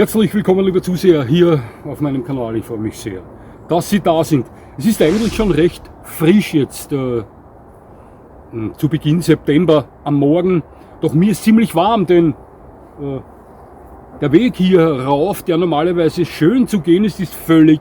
Herzlich willkommen, liebe Zuseher, hier auf meinem Kanal. Ich freue mich sehr, dass Sie da sind. Es ist eigentlich schon recht frisch jetzt zu Beginn September am Morgen. Doch mir ist ziemlich warm, denn der Weg hier rauf, der normalerweise schön zu gehen ist, ist völlig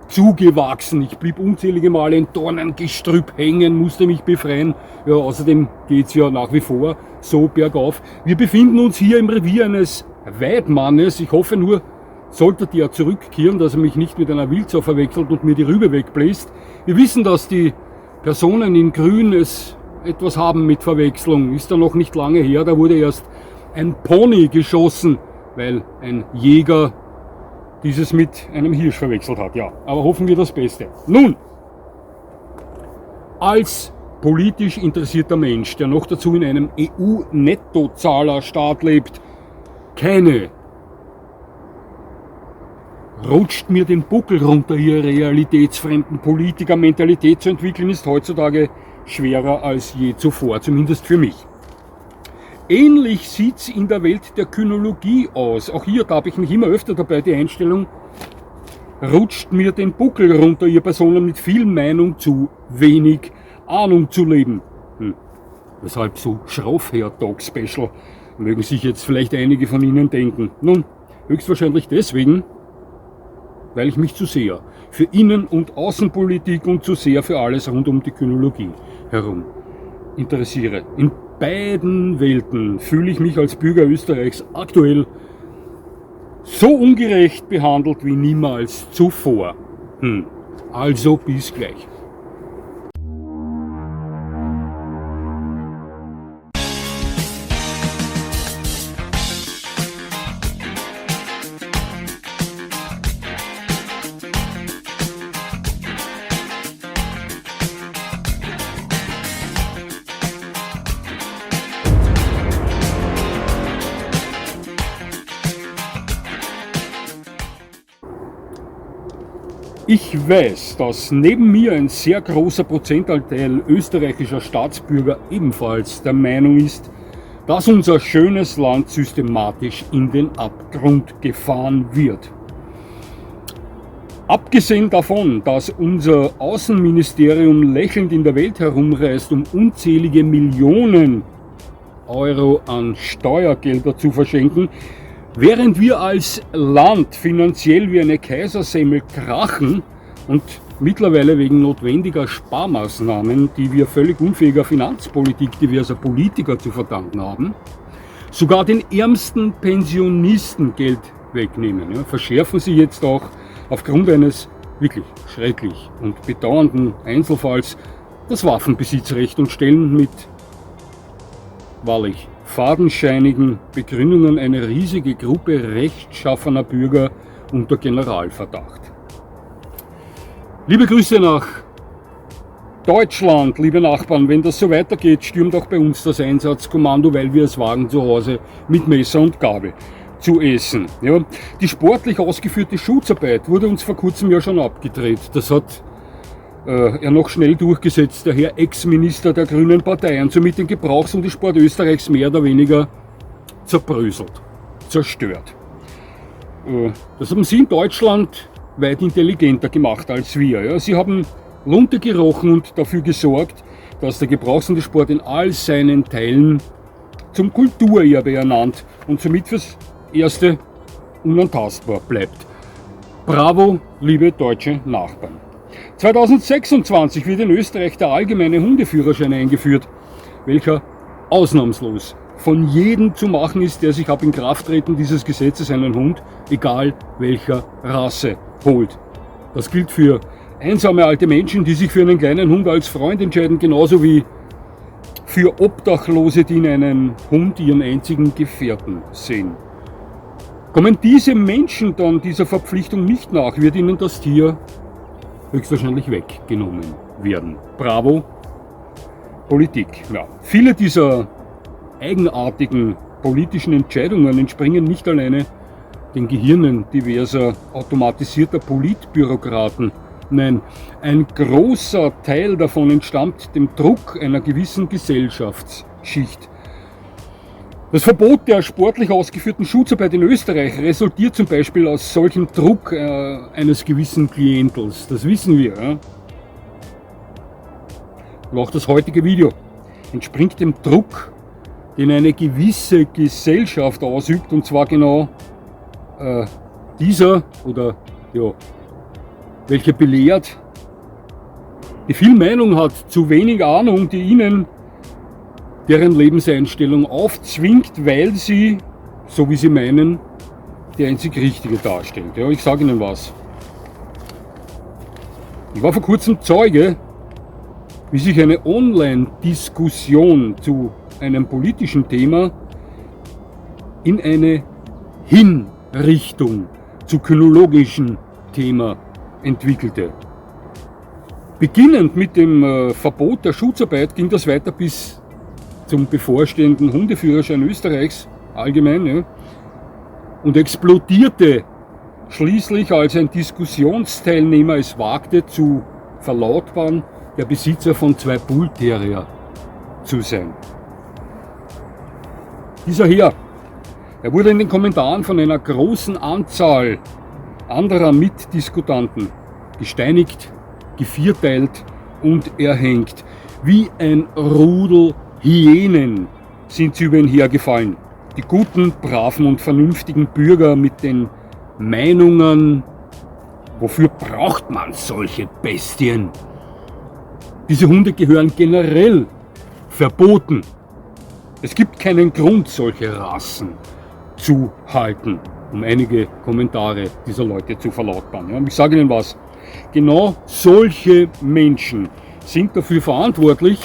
zugewachsen. Ich blieb unzählige Male in Dornengestrüpp hängen, musste mich befreien. Ja, außerdem geht es ja nach wie vor so bergauf. Wir befinden uns hier im Revier eines Weidmannes. Ich hoffe nur, sollte der zurückkehren, dass er mich nicht mit einer Wildsau verwechselt und mir die Rübe wegbläst. Wir wissen, dass die Personen in Grün es etwas haben mit Verwechslung. Ist da noch nicht lange her, da wurde erst ein Pony geschossen, weil ein Jäger dieses mit einem Hirsch verwechselt hat. Ja, aber hoffen wir das Beste. Nun, als politisch interessierter Mensch, der noch dazu in einem EU-Nettozahlerstaat lebt, rutscht mir den Buckel runter, hier realitätsfremden Politiker. Mentalität zu entwickeln ist heutzutage schwerer als je zuvor, zumindest für mich. Ähnlich sieht's in der Welt der Kynologie aus. Auch hier gab ich mich immer öfter dabei, die Einstellung, rutscht mir den Buckel runter, ihr Personen mit viel Meinung zu wenig Ahnung zu leben. Weshalb so schroff, Herr Dog Special, mögen sich jetzt vielleicht einige von Ihnen denken. Nun, höchstwahrscheinlich deswegen, weil ich mich zu sehr für Innen- und Außenpolitik und zu sehr für alles rund um die Kynologie herum interessiere. In beiden Welten fühle ich mich als Bürger Österreichs aktuell so ungerecht behandelt wie niemals zuvor. Also bis gleich. Ich weiß, dass neben mir ein sehr großer Prozentanteil österreichischer Staatsbürger ebenfalls der Meinung ist, dass unser schönes Land systematisch in den Abgrund gefahren wird. Abgesehen davon, dass unser Außenministerium lächelnd in der Welt herumreist, um unzählige Millionen Euro an Steuergelder zu verschenken, während wir als Land finanziell wie eine Kaisersemmel krachen und mittlerweile wegen notwendiger Sparmaßnahmen, die wir völlig unfähiger Finanzpolitik diverser Politiker zu verdanken haben, sogar den ärmsten Pensionisten Geld wegnehmen, verschärfen sie jetzt auch aufgrund eines wirklich schrecklich und bedauernden Einzelfalls das Waffenbesitzrecht und stellen mit wahrlich fadenscheinigen Begründungen eine riesige Gruppe rechtschaffener Bürger unter Generalverdacht. Liebe Grüße nach Deutschland, liebe Nachbarn. Wenn das so weitergeht, stürmt auch bei uns das Einsatzkommando, weil wir es wagen, zu Hause mit Messer und Gabel zu essen. Ja, die sportlich ausgeführte Schutzarbeit wurde uns vor kurzem ja schon abgedreht. Das hat er noch schnell durchgesetzt, der Herr Ex-Minister der Grünen Partei, und somit den Gebrauchs- und den Sport Österreichs mehr oder weniger zerbröselt, zerstört. Das haben Sie in Deutschland weit intelligenter gemacht als wir. Ja. Sie haben Lunte gerochen und dafür gesorgt, dass der Gebrauchs- und der Sport in all seinen Teilen zum Kulturerbe ernannt und somit fürs Erste unantastbar bleibt. Bravo, liebe deutsche Nachbarn. 2026 wird in Österreich der allgemeine Hundeführerschein eingeführt, welcher ausnahmslos von jedem zu machen ist, der sich ab Inkrafttreten dieses Gesetzes einen Hund, egal welcher Rasse, holt. Das gilt für einsame alte Menschen, die sich für einen kleinen Hund als Freund entscheiden, genauso wie für Obdachlose, die in einen Hund ihren einzigen Gefährten sehen. Kommen diese Menschen dann dieser Verpflichtung nicht nach, wird ihnen das Tier höchstwahrscheinlich weggenommen werden. Bravo, Politik. Ja, viele dieser eigenartigen politischen Entscheidungen entspringen nicht alleine den Gehirnen diverser automatisierter Politbürokraten. Nein, ein großer Teil davon entstammt dem Druck einer gewissen Gesellschaftsschicht. Das Verbot der sportlich ausgeführten Schutzarbeit in Österreich resultiert zum Beispiel aus solchem Druck eines gewissen Klientels. Das wissen wir. Ja? Und auch das heutige Video entspringt dem Druck, den eine gewisse Gesellschaft ausübt, und zwar genau dieser, oder ja, welche belehrt, die viel Meinung hat, zu wenig Ahnung, die ihnen deren Lebenseinstellung aufzwingt, weil sie, so wie sie meinen, die einzig Richtige darstellt. Ja, ich sage Ihnen was. Ich war vor kurzem Zeuge, wie sich eine Online-Diskussion zu einem politischen Thema in eine Hinrichtung zu kynologischen Thema entwickelte. Beginnend mit dem Verbot der Schutzarbeit ging das weiter bis zum bevorstehenden Hundeführerschein Österreichs allgemein, ja, und explodierte schließlich, als ein Diskussionsteilnehmer es wagte zu verlautbaren, der Besitzer von 2 Bullterrier zu sein. Dieser Herr, er wurde in den Kommentaren von einer großen Anzahl anderer Mitdiskutanten gesteinigt, gevierteilt und erhängt. Wie ein Rudel Hyänen sind sie über ihn hergefallen. Die guten, braven und vernünftigen Bürger mit den Meinungen, wofür braucht man solche Bestien? Diese Hunde gehören generell verboten. Es gibt keinen Grund, solche Rassen zu halten, um einige Kommentare dieser Leute zu verlautbaren. Ja, ich sage Ihnen was, genau solche Menschen sind dafür verantwortlich,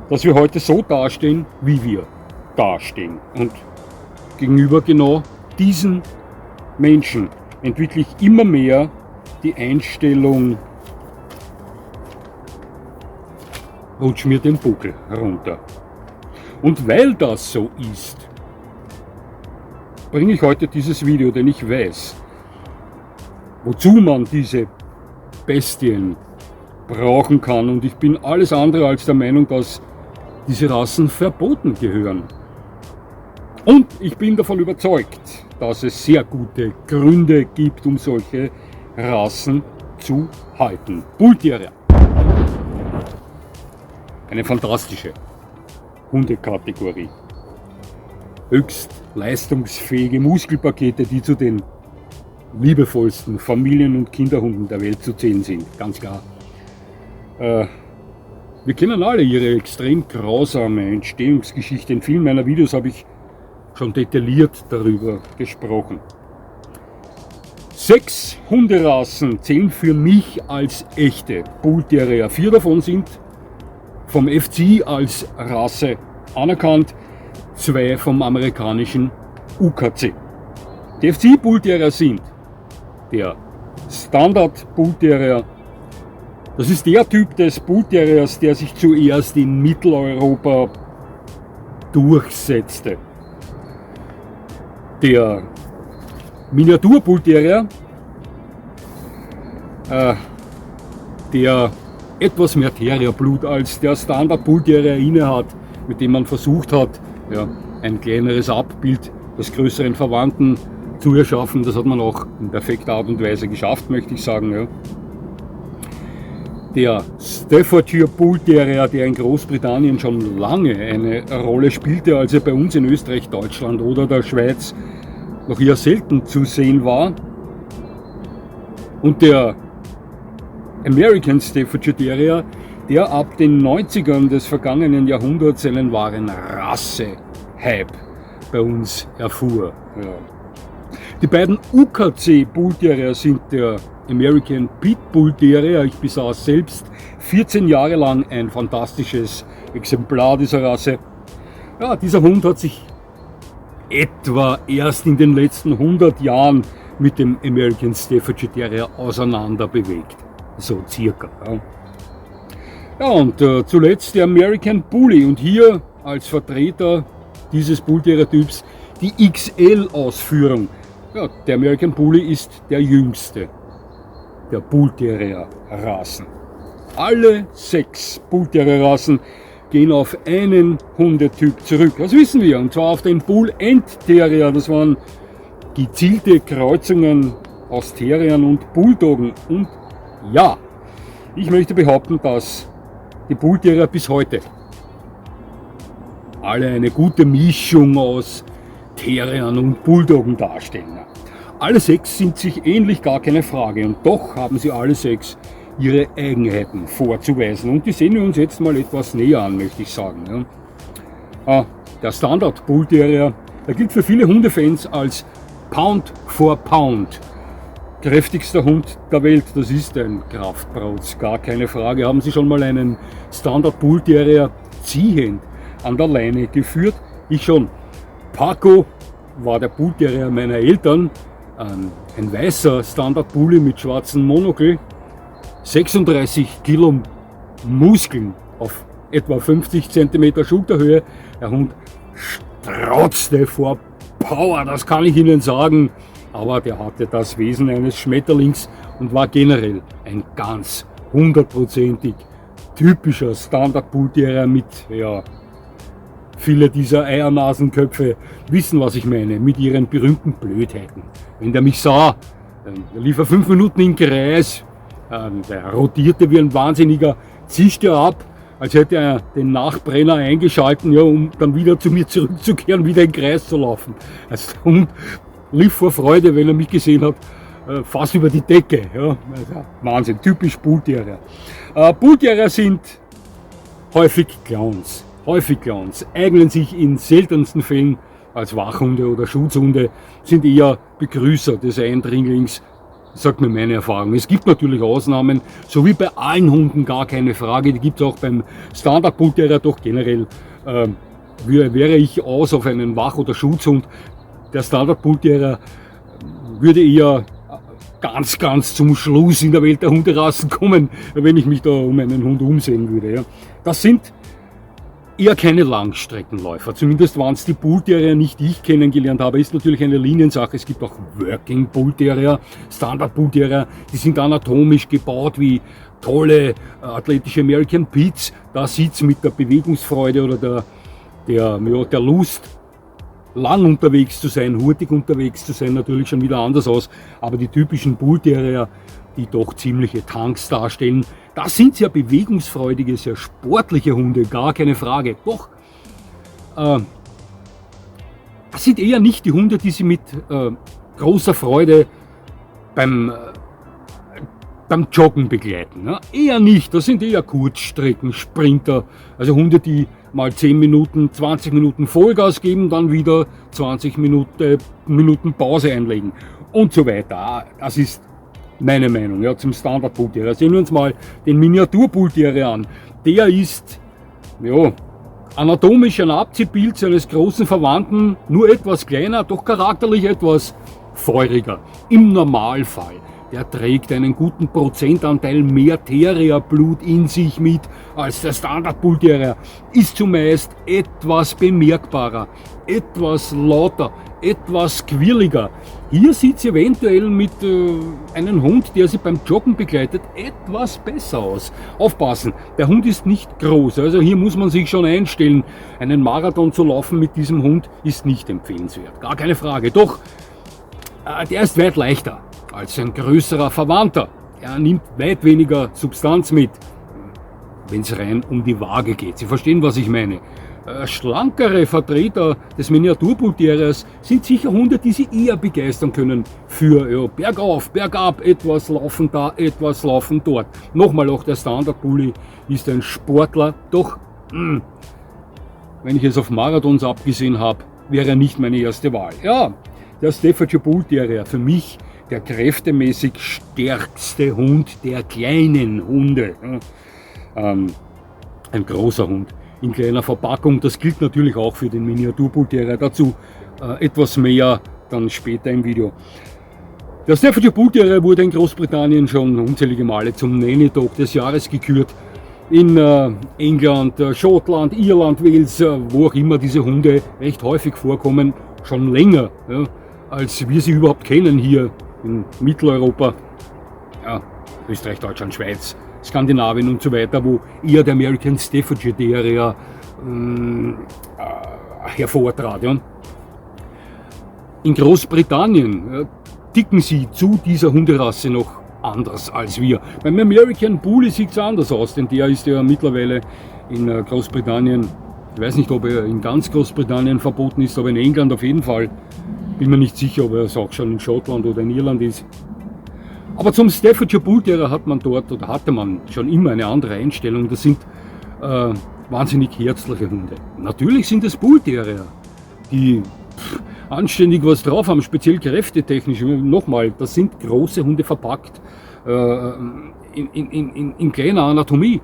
dass wir heute so dastehen, wie wir dastehen. Und gegenüber genau diesen Menschen entwickle ich immer mehr die Einstellung, rutsch mir den Buckel runter. Und weil das so ist, bringe ich heute dieses Video, denn ich weiß, wozu man diese Bestien brauchen kann. Und ich bin alles andere als der Meinung, dass diese Rassen verboten gehören. Und ich bin davon überzeugt, dass es sehr gute Gründe gibt, um solche Rassen zu halten. Bullterrier. Eine fantastische Hundekategorie. Höchst leistungsfähige Muskelpakete, die zu den liebevollsten Familien- und Kinderhunden der Welt zu zählen sind, ganz klar. Wir kennen alle ihre extrem grausame Entstehungsgeschichte. In vielen meiner Videos habe ich schon detailliert darüber gesprochen. 6 Hunderassen zählen für mich als echte Bullterrier. 4 davon sind vom FCI als Rasse anerkannt, 2 vom amerikanischen UKC. Die FCI Bullterrier sind der Standard Bullterrier. Das ist der Typ des Bullterriers, der sich zuerst in Mitteleuropa durchsetzte. Der Miniatur Bullterrier, der etwas mehr Terrierblut als der Standard Bullterrier innehat, mit dem man versucht hat, ja, ein kleineres Abbild des größeren Verwandten zu erschaffen. Das hat man auch in perfekter Art und Weise geschafft, möchte ich sagen. Ja. Der Staffordshire Bullterrier, der in Großbritannien schon lange eine Rolle spielte, als er bei uns in Österreich, Deutschland oder der Schweiz noch eher selten zu sehen war. Und der American Staffordshire Terrier, der ab den 90ern des vergangenen Jahrhunderts einen wahren Rasse-Hype bei uns erfuhr. Ja. Die beiden UKC Bullterrier sind der American Pit Bull Terrier. Ich besaß selbst 14 Jahre lang ein fantastisches Exemplar dieser Rasse. Ja, dieser Hund hat sich etwa erst in den letzten 100 Jahren mit dem American Staffordshire Terrier auseinander bewegt. So circa. Ja, ja, und zuletzt der American Bully, und hier als Vertreter dieses Bullterrier-Typs die XL-Ausführung. Ja, der American Bully ist der jüngste der Bullterrier-Rassen. Alle 6 Bullterrier-Rassen gehen auf einen Hundetyp zurück. Das wissen wir, und zwar auf den Bull and Terrier. Das waren gezielte Kreuzungen aus Terriern und Bulldoggen. Und ja, ich möchte behaupten, dass die Bull Terrier bis heute alle eine gute Mischung aus Terriern und Bulldoggen darstellen. Alle 6 sind sich ähnlich, gar keine Frage, und doch haben sie alle 6 ihre Eigenheiten vorzuweisen. Und die sehen wir uns jetzt mal etwas näher an, möchte ich sagen. Der Standard Bull Terrier, der gilt für viele Hundefans als Pound for Pound kräftigster Hund der Welt. Das ist ein Kraftprotz, gar keine Frage. Haben Sie schon mal einen Standard Bull Terrier ziehend an der Leine geführt? Ich schon. Paco war der Bull Terrier meiner Eltern, ein weißer Standard Bully mit schwarzem Monokel, 36 Kilo Muskeln auf etwa 50 cm Schulterhöhe. Der Hund strotzte vor Power, das kann ich Ihnen sagen, aber der hatte das Wesen eines Schmetterlings und war generell ein ganz 100%ig typischer Standard Bull Terrier mit, ja, viele dieser Eiernasenköpfe wissen, was ich meine, mit ihren berühmten Blödheiten. Wenn der mich sah, der lief er 5 Minuten im Kreis, der rotierte wie ein Wahnsinniger, zischte ab, als hätte er den Nachbrenner eingeschalten, ja, um dann wieder zu mir zurückzukehren, wieder im Kreis zu laufen. Also der Hund lief vor Freude, wenn er mich gesehen hat, fast über die Decke. Ja. Also Wahnsinn, typisch Bull Terrier. Bull Terrier sind häufig Clowns, eignen sich in seltensten Fällen als Wachhunde oder Schutzhunde, sind eher Begrüßer des Eindringlings, sagt mir meine Erfahrung. Es gibt natürlich Ausnahmen, so wie bei allen Hunden, gar keine Frage, die gibt es auch beim Standard Bull Terrier, doch generell wäre ich aus auf einen Wach- oder Schutzhund. Der Standard Bull Terrier würde eher ganz zum Schluss in der Welt der Hunderassen kommen, wenn ich mich da um einen Hund umsehen würde. Ja. Das sind eher keine Langstreckenläufer, zumindest waren es die Bull Terrier nicht, die ich kennengelernt habe. Ist natürlich eine Liniensache. Es gibt auch Working Bull Terrier, Standard Bull Terrier, die sind anatomisch gebaut wie tolle athletische American Pits. Da sieht es mit der Bewegungsfreude oder der Lust, lang unterwegs zu sein, hurtig unterwegs zu sein, natürlich schon wieder anders aus. Aber die typischen Bull Terrier, die doch ziemliche Tanks darstellen, das sind sehr bewegungsfreudige, sehr sportliche Hunde, gar keine Frage. Doch, das sind eher nicht die Hunde, die Sie mit großer Freude beim Joggen begleiten. Ja? Eher nicht, das sind eher Kurzstrecken-Sprinter, also Hunde, die mal 10 Minuten, 20 Minuten Vollgas geben, dann wieder 20 Minuten Pause einlegen und so weiter. Das ist meine Meinung, ja, zum Standard Bull Terrier. Sehen wir uns mal den Miniatur Bull Terrier an. Der ist, ja, anatomisch ein Abziehbild seines großen Verwandten, nur etwas kleiner, doch charakterlich etwas feuriger. Im Normalfall. Der trägt einen guten Prozentanteil mehr Terrierblut in sich mit als der Standard Bull Terrier, ist zumeist etwas bemerkbarer, etwas lauter, etwas quirliger. Hier sieht es eventuell mit einem Hund, der sie beim Joggen begleitet, etwas besser aus. Aufpassen, der Hund ist nicht groß, also hier muss man sich schon einstellen. Einen Marathon zu laufen mit diesem Hund ist nicht empfehlenswert, gar keine Frage. Doch, der ist weit leichter als ein größerer Verwandter. Er nimmt weit weniger Substanz mit, wenn es rein um die Waage geht. Sie verstehen, was ich meine. Schlankere Vertreter des Miniatur Bull Terriers sind sicher Hunde, die Sie eher begeistern können für, ja, bergauf, bergab, etwas laufen da, etwas laufen dort. Nochmal, auch der Standard Bully ist ein Sportler, doch wenn ich es auf Marathons abgesehen habe, wäre er nicht meine erste Wahl. Ja, der Staffordshire Bull Terrier, für mich der kräftemäßig stärkste Hund der kleinen Hunde. Ein großer Hund in kleiner Verpackung, das gilt natürlich auch für den Miniatur Bull Terrier. Dazu etwas mehr dann später im Video. Der Staffordshire Bull Terrier wurde in Großbritannien schon unzählige Male zum Nanny Dog des Jahres gekürt. In England, Schottland, Irland, Wales, wo auch immer diese Hunde recht häufig vorkommen, schon länger, ja, als wir sie überhaupt kennen hier in Mitteleuropa. Ja, Österreich, Deutschland, Schweiz Skandinavien und so weiter, wo eher der American Staffordshire Terrier hervortrat. Ja. In Großbritannien ticken sie zu dieser Hunderasse noch anders als wir. Beim American Bully sieht es anders aus, denn der ist ja mittlerweile in Großbritannien, ich weiß nicht, ob er in ganz Großbritannien verboten ist, aber in England auf jeden Fall. Bin mir nicht sicher, ob er es auch schon in Schottland oder in Irland ist. Aber zum Staffordshire Bull Terrier hatte man schon immer eine andere Einstellung. Das sind wahnsinnig herzliche Hunde. Natürlich sind es Bull Terrier, die anständig was drauf haben, speziell kräftetechnisch. Nochmal, das sind große Hunde verpackt in kleiner Anatomie.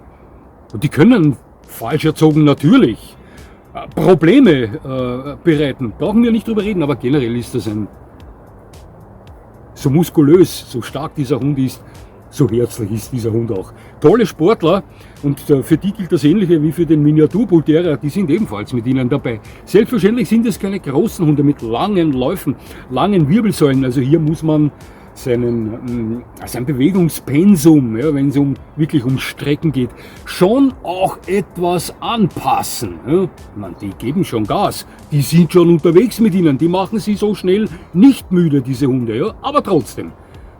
Und die können, falsch erzogen natürlich, Probleme bereiten. Brauchen wir nicht drüber reden, aber generell ist das so muskulös, so stark dieser Hund ist, so herzlich ist dieser Hund auch. Tolle Sportler, und für die gilt das Ähnliche wie für den Miniatur Bull Terrier, die sind ebenfalls mit ihnen dabei. Selbstverständlich sind es keine großen Hunde mit langen Läufen, langen Wirbelsäulen, also hier muss man sein Bewegungspensum, ja, wenn es wirklich um Strecken geht, schon auch etwas anpassen. Ja. Die geben schon Gas, die sind schon unterwegs mit ihnen, die machen sie so schnell nicht müde, diese Hunde, ja, aber trotzdem.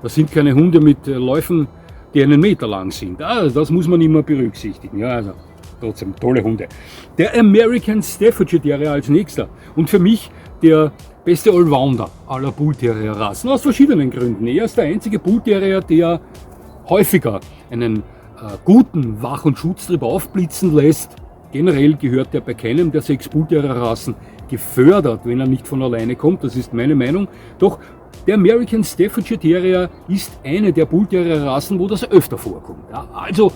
Das sind keine Hunde mit Läufen, die einen Meter lang sind. Das muss man immer berücksichtigen. Ja, also trotzdem tolle Hunde. Der American Staffordshire Terrier als nächster. Und für mich der beste Allrounder aller Bull Terrier Rassen. Aus verschiedenen Gründen. Er ist der einzige Bull Terrier, der häufiger einen guten Wach- und Schutztrieb aufblitzen lässt. Generell gehört er bei keinem der 6 Bull Terrier Rassen gefördert, wenn er nicht von alleine kommt. Das ist meine Meinung. Doch der American Staffordshire Terrier ist eine der Bull Terrier Rassen, wo das öfter vorkommt. Ja, also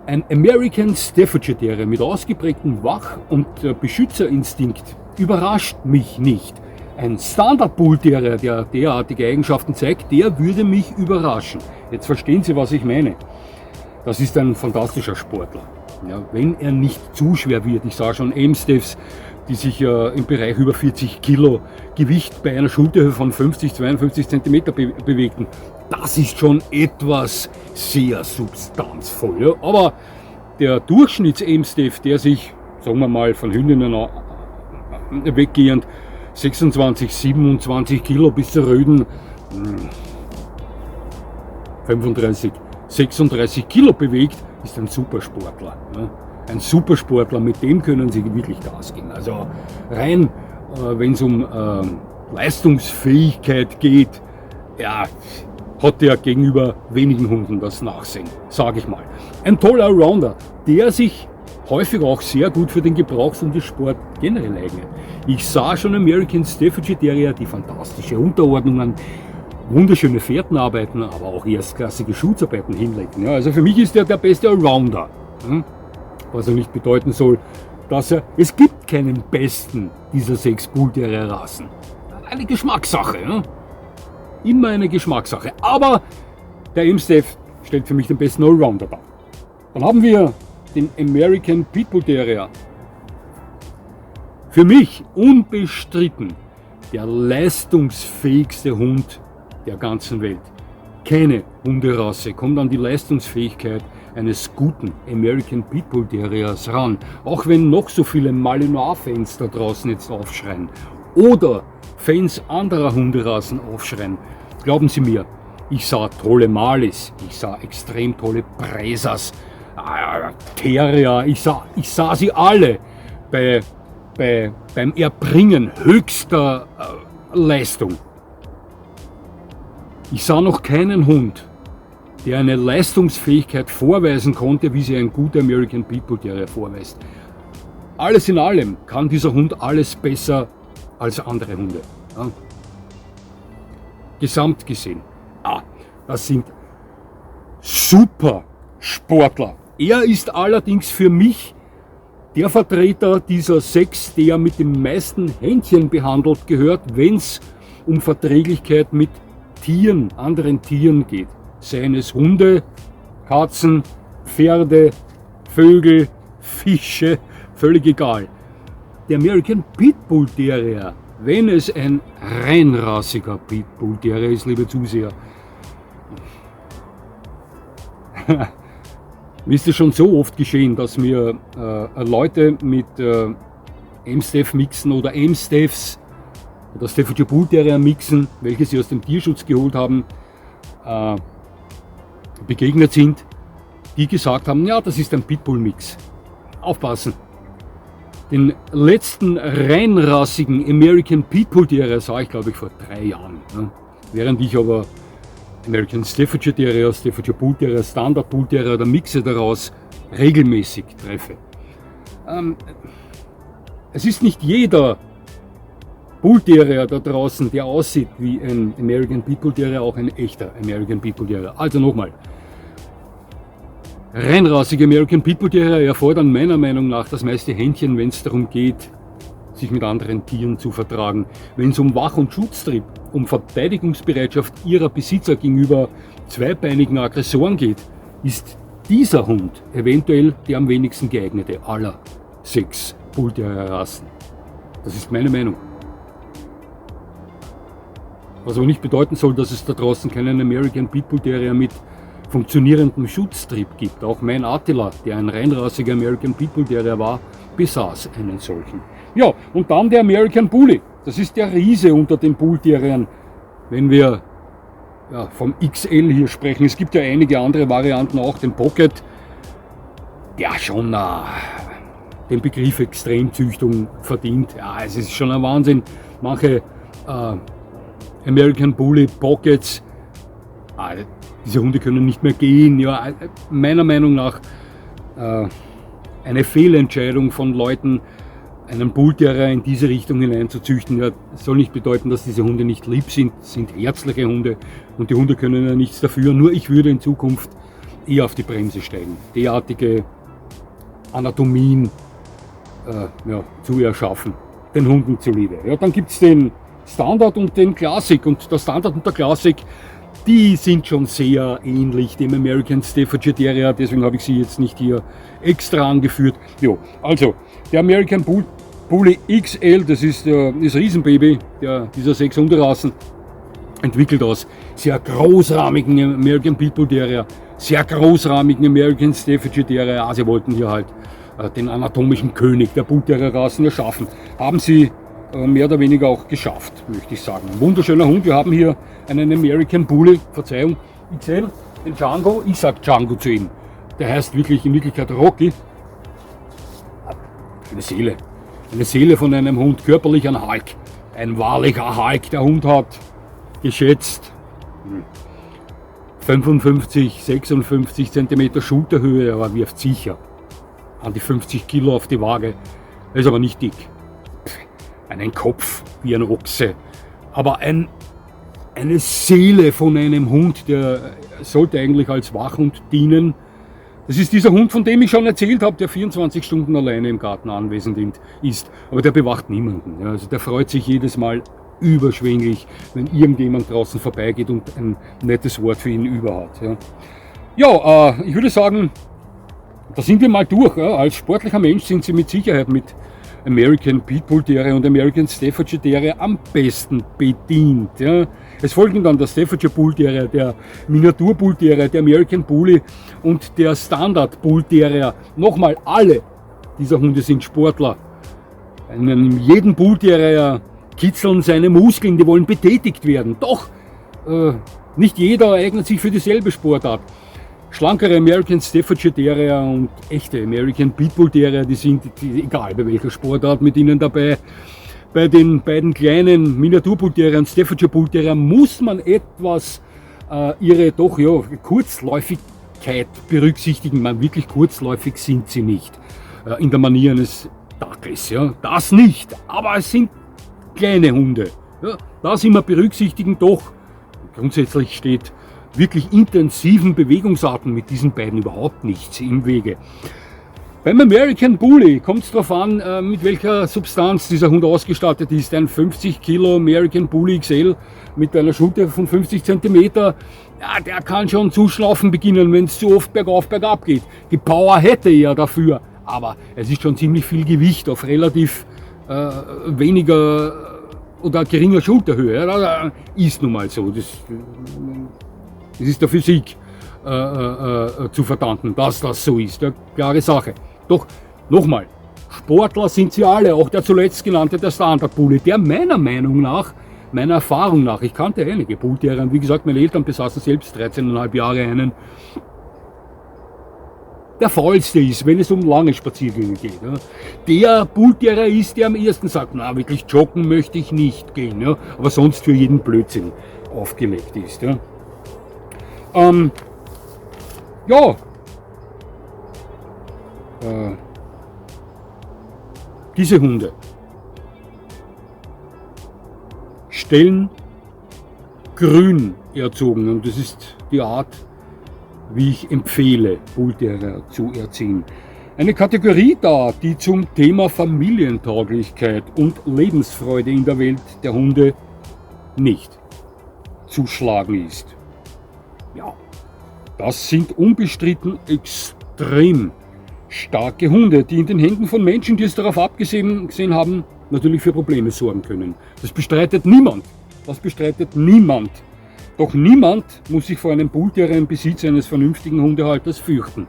ein American Staffordshire Terrier mit ausgeprägtem Wach- und Beschützerinstinkt überrascht mich nicht. Ein Standard Bull Terrier, der derartige Eigenschaften zeigt, der würde mich überraschen. Jetzt verstehen Sie, was ich meine. Das ist ein fantastischer Sportler. Ja, wenn er nicht zu schwer wird. Ich sah schon Amstaffs, die sich im Bereich über 40 Kilo Gewicht bei einer Schulterhöhe von 50, 52 Zentimeter bewegten. Das ist schon etwas sehr substanzvoll. Ja. Aber der Durchschnitts-Amstaff, der sich, sagen wir mal, von Hündinnen weggehend 26, 27 Kilo bis zur Röden 35, 36 Kilo bewegt, ist ein Supersportler. Ja. Ein Supersportler, mit dem können Sie wirklich Gas geben. Also rein, wenn es um Leistungsfähigkeit geht, ja, hat der gegenüber wenigen Hunden das Nachsehen, sage ich mal. Ein toller Allrounder, der sich häufig auch sehr gut für den Gebrauchshundesport generell eignet. Ich sah schon American Staffordshire Terrier, die fantastische Unterordnungen, wunderschöne Fährtenarbeiten, aber auch erstklassige Schutzarbeiten hinlegen. Ja, also für mich ist er der beste Allrounder. Was er nicht bedeuten soll, dass es gibt keinen besten dieser 6 Bull Terrier Rassen. Eine Geschmackssache. Ja? Immer eine Geschmackssache. Aber der Amstaff stellt für mich den besten Allrounder dar. Dann haben wir den American Pitbull Terrier. Für mich unbestritten der leistungsfähigste Hund der ganzen Welt. Keine Hunderasse kommt an die Leistungsfähigkeit eines guten American Pitbull Terriers ran. Auch wenn noch so viele Malinois-Fans da draußen jetzt aufschreien oder Fans anderer Hunderassen aufschreien. Glauben Sie mir, ich sah tolle Malis, ich sah extrem tolle Bresas, Terrier, ich sah sie alle beim Erbringen höchster Leistung. Ich sah noch keinen Hund, der eine Leistungsfähigkeit vorweisen konnte, wie sie ein guter American Pitbull Terrier vorweist. Alles in allem kann dieser Hund alles besser als andere Hunde. Ja. Gesamt gesehen, das sind super Sportler. Er ist allerdings für mich der Vertreter dieser 6, der mit den meisten Händchen behandelt gehört, wenn es um Verträglichkeit mit Tieren, anderen Tieren geht. Seien es Hunde, Katzen, Pferde, Vögel, Fische, völlig egal. Der American Pitbull Terrier, wenn es ein reinrassiger Pitbull Terrier ist, liebe Zuseher, Mir ist es schon so oft geschehen, dass mir Leute mit M-Staff mixen oder M-Staffs oder Staffordshire Bull Terrier mixen, welche sie aus dem Tierschutz geholt haben, begegnet sind, die gesagt haben, ja, das ist ein Pitbull-Mix. Aufpassen. Den letzten reinrassigen American Pitbull Terrier sah ich, glaube ich, vor 3 Jahren. Ja. Während ich aber American Staffordshire Terrier, Staffordshire Bull Terrier, Standard Bull Terrier oder Mixe daraus regelmäßig treffe. Es ist nicht jeder Bull Terrier da draußen, der aussieht wie ein American Pitbull Terrier, auch ein echter American Pitbull Terrier. Also nochmal, reinrassige American Pitbull Terrier erfordern meiner Meinung nach das meiste Händchen, wenn es darum geht, sich mit anderen Tieren zu vertragen. Wenn es um Wach- und Schutztrieb, um Verteidigungsbereitschaft ihrer Besitzer gegenüber zweibeinigen Aggressoren geht, ist dieser Hund eventuell der am wenigsten geeignete aller 6 Bull Terrier Rassen. Das ist meine Meinung. Was aber nicht bedeuten soll, dass es da draußen keinen American Pitbull Terrier mit funktionierendem Schutztrieb gibt. Auch mein Attila, der ein reinrassiger American Pitbull Terrier war, besaß einen solchen. Ja, und dann der American Bully. Das ist der Riese unter den Bull Terriern, wenn wir vom XL hier sprechen. Es gibt ja einige andere Varianten, auch den Pocket, der schon den Begriff Extremzüchtung verdient. Ja, es ist schon ein Wahnsinn. Manche American Bully Pockets, diese Hunde können nicht mehr gehen. Ja, meiner Meinung nach eine Fehlentscheidung von Leuten, einen Bull Terrier in diese Richtung hineinzuzüchten. Ja, soll nicht bedeuten, dass diese Hunde nicht lieb sind. Das sind herzliche Hunde und die Hunde können ja nichts dafür. Nur ich würde in Zukunft eher auf die Bremse steigen, derartige Anatomien zu erschaffen, den Hunden zuliebe. Ja, dann gibt es den Standard und den Classic, und der Standard und der Classic, die sind schon sehr ähnlich dem American Staffordshire Terrier, deswegen habe ich sie jetzt nicht hier extra angeführt. Jo, also der American Bully XL, das ist das Riesenbaby dieser 6 Hunderassen, entwickelt aus sehr großrahmigen American Pitbull Terrier, sehr großrahmigen American Staffordshire Terrier. Sie wollten hier halt den anatomischen König der Bull Terrier Rassen erschaffen. Haben sie mehr oder weniger auch geschafft, möchte ich sagen. Ein wunderschöner Hund. Wir haben hier einen American Bully, Verzeihung, XL, den Django. Ich sag Django zu ihm. Der heißt wirklich in Wirklichkeit Rocky. Eine Seele von einem Hund, körperlich ein Hulk. Ein wahrlicher Hulk. Der Hund hat geschätzt 55, 56 cm Schulterhöhe, aber wirft sicher an die 50 Kilo auf die Waage. Er ist aber nicht dick. Einen Kopf wie ein Ochse. Aber eine Seele von einem Hund, der sollte eigentlich als Wachhund dienen. Das ist dieser Hund, von dem ich schon erzählt habe, der 24 Stunden alleine im Garten anwesend ist. Aber der bewacht niemanden. Ja, also der freut sich jedes Mal überschwänglich, wenn irgendjemand draußen vorbeigeht und ein nettes Wort für ihn über hat. Ja, ich würde sagen, da sind wir mal durch. Ja. Als sportlicher Mensch sind Sie mit Sicherheit mit American Pitbull Terrier und American Staffordshire Terrier am besten bedient. Ja. Es folgen dann der Staffordshire Bull Terrier, der Miniatur Bull Terrier, der American Bully und der Standard Bull Terrier. Nochmal, alle dieser Hunde sind Sportler. In jedem Bull Terrier kitzeln seine Muskeln, die wollen betätigt werden. Doch nicht jeder eignet sich für dieselbe Sportart. Schlankere American Staffordshire Terrier und echte American Pitbull Terrier, die sind egal bei welcher Sportart mit ihnen dabei. Bei den beiden kleinen Miniatur Bull Terrier und Staffordshire Bull Terrier muss man etwas ihre doch Kurzläufigkeit berücksichtigen. Man, wirklich kurzläufig sind sie nicht in der Manier eines Dackels. Ja. Das nicht, aber es sind kleine Hunde. Ja. Das immer berücksichtigen, doch grundsätzlich steht wirklich intensiven Bewegungsarten mit diesen beiden überhaupt nichts im Wege. Beim American Bully kommt es darauf an, mit welcher Substanz dieser Hund ausgestattet ist. Ein 50 Kilo American Bully XL mit einer Schulter von 50 cm, ja, der kann schon zuschlafen beginnen, wenn es zu oft bergauf, bergab geht. Die Power hätte er dafür, aber es ist schon ziemlich viel Gewicht auf relativ weniger oder geringer Schulterhöhe. Ja, ist nun mal so. Das ist der Physik. zu verdanken, dass das so ist. Ja, klare Sache. Doch, nochmal, Sportler sind sie alle, auch der zuletzt genannte, der Standard-Bully, der meiner Meinung nach, meiner Erfahrung nach, ich kannte einige Bullterrier, wie gesagt, meine Eltern besaßen selbst 13,5 Jahre einen, der faulste ist, wenn es um lange Spaziergänge geht. Ja. Der Bullterrier ist, der am ersten sagt, na, wirklich joggen möchte ich nicht gehen, ja, aber sonst für jeden Blödsinn aufgelegt ist. Ja. Ja. Diese Hunde stellen grün erzogen, und das ist die Art, wie ich empfehle, Bullterrier zu erziehen. Eine Kategorie da, die zum Thema Familientauglichkeit und Lebensfreude in der Welt der Hunde nicht zu schlagen ist. Ja, das sind unbestritten extrem starke Hunde, die in den Händen von Menschen, die es darauf abgesehen haben, natürlich für Probleme sorgen können. Das bestreitet niemand. Das bestreitet niemand. Doch niemand muss sich vor einem Bullterrier im Besitz eines vernünftigen Hundehalters fürchten.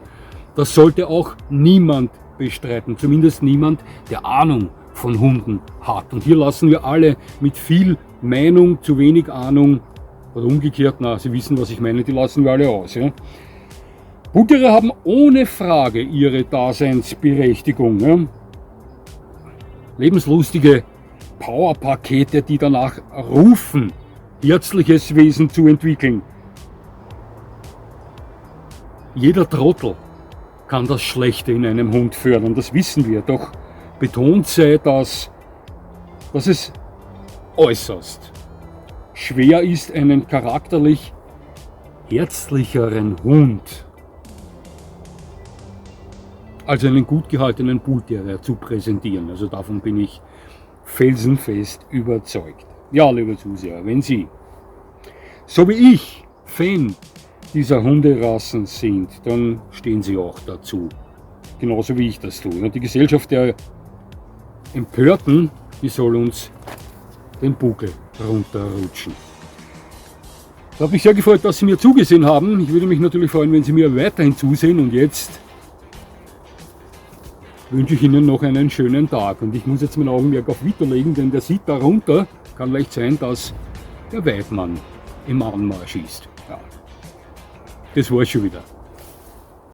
Das sollte auch niemand bestreiten, zumindest niemand, der Ahnung von Hunden hat. Und hier lassen wir alle mit viel Meinung zu wenig Ahnung, oder umgekehrt, na, Sie wissen, was ich meine, die lassen wir alle aus. Ja? Bullterrier haben ohne Frage ihre Daseinsberechtigung. Ja? Lebenslustige Powerpakete, die danach rufen, herzliches Wesen zu entwickeln. Jeder Trottel kann das Schlechte in einem Hund fördern, das wissen wir. Doch betont sei, dass es äußerst schwer ist, einen charakterlich herzlicheren Hund als einen gut gehaltenen Bullterrier zu präsentieren. Also davon bin ich felsenfest überzeugt. Ja, liebe Zuseher, wenn Sie, so wie ich, Fan dieser Hunderassen sind, dann stehen Sie auch dazu. Genauso wie ich das tue. Und die Gesellschaft der Empörten, die soll uns den Buckel runterrutschen. Es hat mich sehr gefreut, dass Sie mir zugesehen haben. Ich würde mich natürlich freuen, wenn Sie mir weiterhin zusehen. Und jetzt wünsche ich Ihnen noch einen schönen Tag. Und ich muss jetzt mein Augenmerk auf Vito legen, denn der sieht darunter, kann leicht sein, dass der Weidmann im Anmarsch ist. Ja. Das war's schon wieder.